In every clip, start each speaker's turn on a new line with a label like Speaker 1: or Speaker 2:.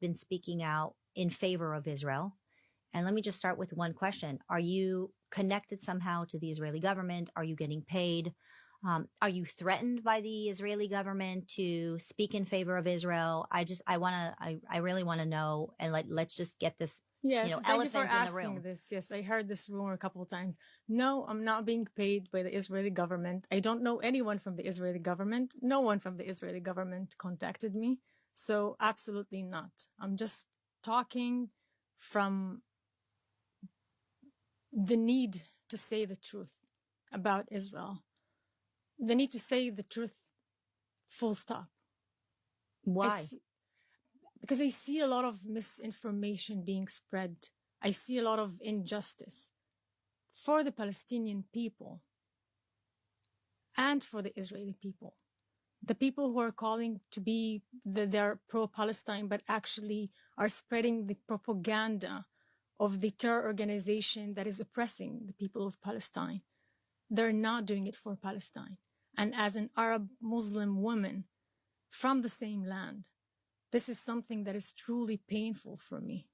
Speaker 1: been speaking out in favor of Israel. And let me just start with one question. Are you connected somehow to the Israeli government? Are you getting paid? Are you threatened by the Israeli government to speak in favor of Israel? I really want to know, and let's just get this,
Speaker 2: thank you for
Speaker 1: elephant in the
Speaker 2: asking
Speaker 1: room.
Speaker 2: this. Yes, I heard this rumor a couple of times. No, I'm not being paid by the Israeli government. I don't know anyone from the Israeli government. No one from the Israeli government contacted me. So absolutely not. I'm just talking from the need to say the truth about Israel. The need to say the truth, full stop.
Speaker 1: Why?
Speaker 2: Because I see a lot of misinformation being spread. I see a lot of injustice for the Palestinian people and for the Israeli people. The people who are calling to be they're pro-Palestine, but actually are spreading the propaganda of the terror organization that is oppressing the people of Palestine. They're not doing it for Palestine. And as an Arab Muslim woman from the same land, this is something that is truly painful for me.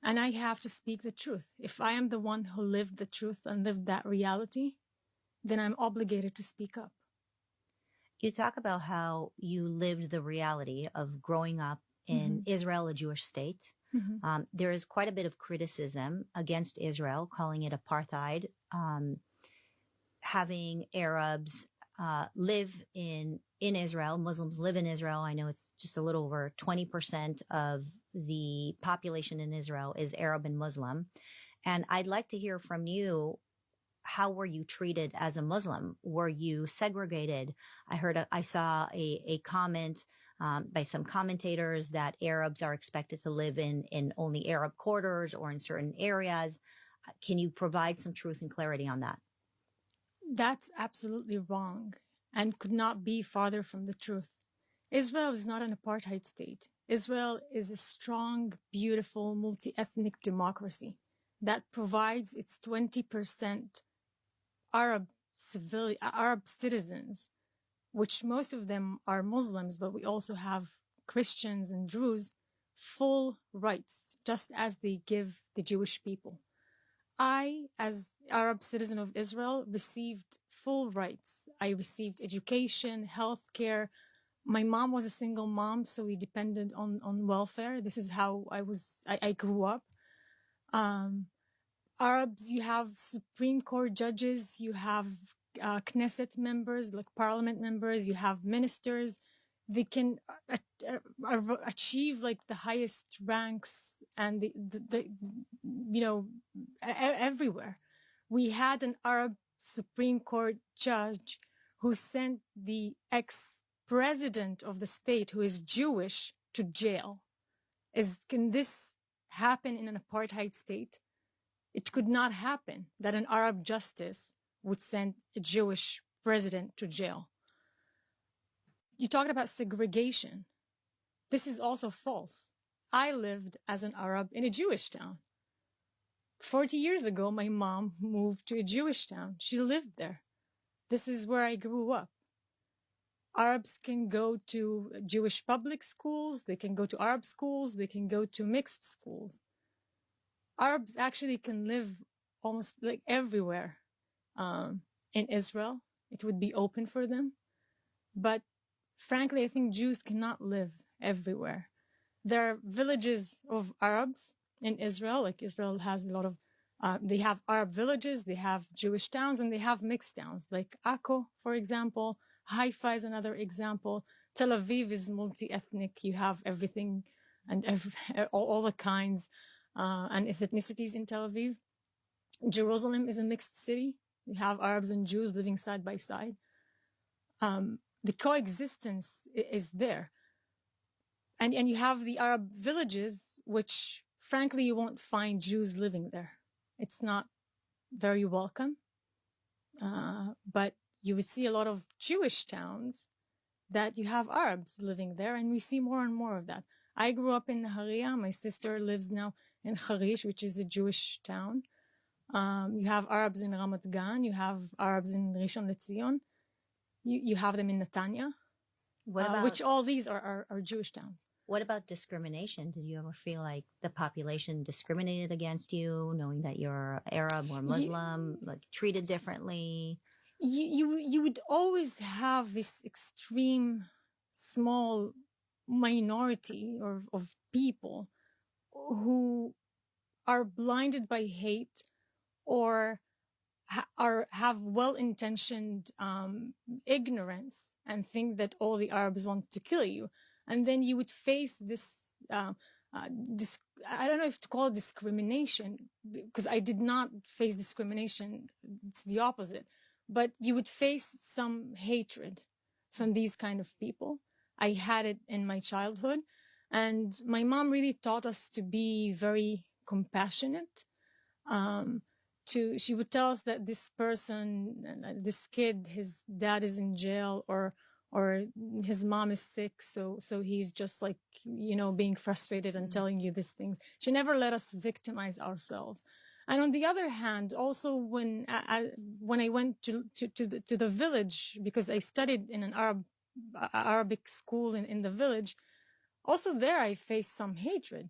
Speaker 2: And I have to speak the truth. If I am the one who lived the truth and lived that reality, then I'm obligated to speak up.
Speaker 1: You talk about how you lived the reality of growing up in Israel, a Jewish state. There is quite a bit of criticism against Israel, calling it apartheid, having Arabs live in Israel, Muslims live in Israel. I know it's just a little over 20% of the population in Israel is Arab and Muslim. And I'd like to hear from you, how were you treated as a Muslim? Were you segregated? I saw a comment by some commentators that Arabs are expected to live in only Arab quarters or in certain areas. Can you provide some truth and clarity on that?
Speaker 2: That's absolutely wrong and could not be farther from the truth. Israel is not an apartheid state. Israel is a strong, beautiful, multi-ethnic democracy that provides its 20% Arab citizens, which most of them are Muslims, but we also have Christians and Druze, full rights, just as they give the Jewish people. I, as Arab citizen of Israel, received full rights. I received education, health care. My mom was a single mom, so we depended on welfare. This is how I grew up. Arabs, you have Supreme Court judges, you have Knesset members, like parliament members, you have ministers. They can achieve like the highest ranks and everywhere. We had an Arab Supreme Court judge who sent the ex-president of the state, who is Jewish, to jail. Can this happen in an apartheid state? It could not happen that an Arab justice would send a Jewish president to jail. You talked about segregation. This is also false. I lived as an Arab in a Jewish town. 40 years ago, my mom moved to a Jewish town. She lived there. This is where I grew up. Arabs can go to Jewish public schools. They can go to Arab schools. They can go to mixed schools. Arabs actually can live almost like everywhere in Israel. It would be open for them. But frankly, I think Jews cannot live everywhere. There are villages of Arabs in Israel. Like Israel has a lot of, they have Arab villages, they have Jewish towns, and they have mixed towns. Like Akko, for example. Haifa is another example. Tel Aviv is multi-ethnic. You have everything and all the kinds and ethnicities in Tel Aviv. Jerusalem is a mixed city. You have Arabs and Jews living side by side. The coexistence is there. And you have the Arab villages, which frankly, you won't find Jews living there. It's not very welcome. But you would see a lot of Jewish towns that you have Arabs living there, and we see more and more of that. I grew up in Nahariya. My sister lives now in Harish, which is a Jewish town. You have Arabs in Ramat Gan. You have Arabs in Rishon LeZion. You have them in Netanya, which all these are Jewish towns.
Speaker 1: What about discrimination? Did you ever feel like the population discriminated against you, knowing that you're Arab or Muslim, like treated differently?
Speaker 2: You would always have this extreme small minority of people who are blinded by hate or have well-intentioned ignorance and think that all the Arabs want to kill you. And then you would face this, I don't know if to call it discrimination, because I did not face discrimination. It's the opposite. But you would face some hatred from these kind of people. I had it in my childhood. And my mom really taught us to be very compassionate. She would tell us that this person, this kid, his dad is in jail or his mom is sick. So he's just like, being frustrated and telling you these things. She never let us victimize ourselves. And on the other hand, also when I went to the village, because I studied in an Arabic school in the village, also there I faced some hatred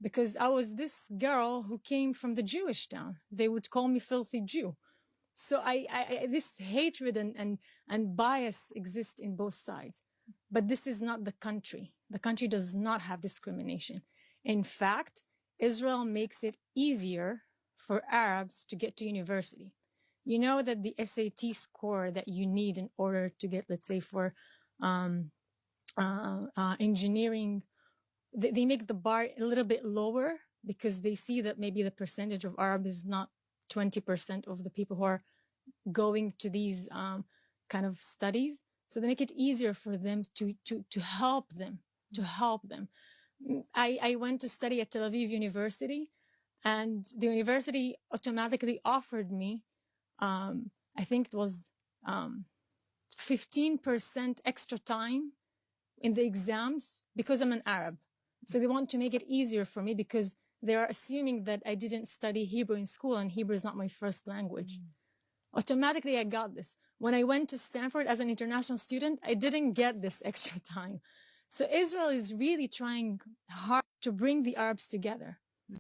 Speaker 2: because I was this girl who came from the Jewish town. They would call me filthy Jew. So I this hatred and bias exists in both sides. But this is not the country. The country does not have discrimination. In fact, Israel makes it easier for Arabs to get to university. You know that the SAT score that you need in order to get, let's say, for engineering, they make the bar a little bit lower because they see that maybe the percentage of Arab is not 20% of the people who are going to these kind of studies. So they make it easier for them to help them, I went to study at Tel Aviv University, and the university automatically offered me, I think it was 15% extra time in the exams because I'm an Arab. So they want to make it easier for me because they are assuming that I didn't study Hebrew in school and Hebrew is not my first language. Automatically, I got this. When I went to Stanford as an international student, I didn't get this extra time. So Israel is really trying hard to bring the Arabs together.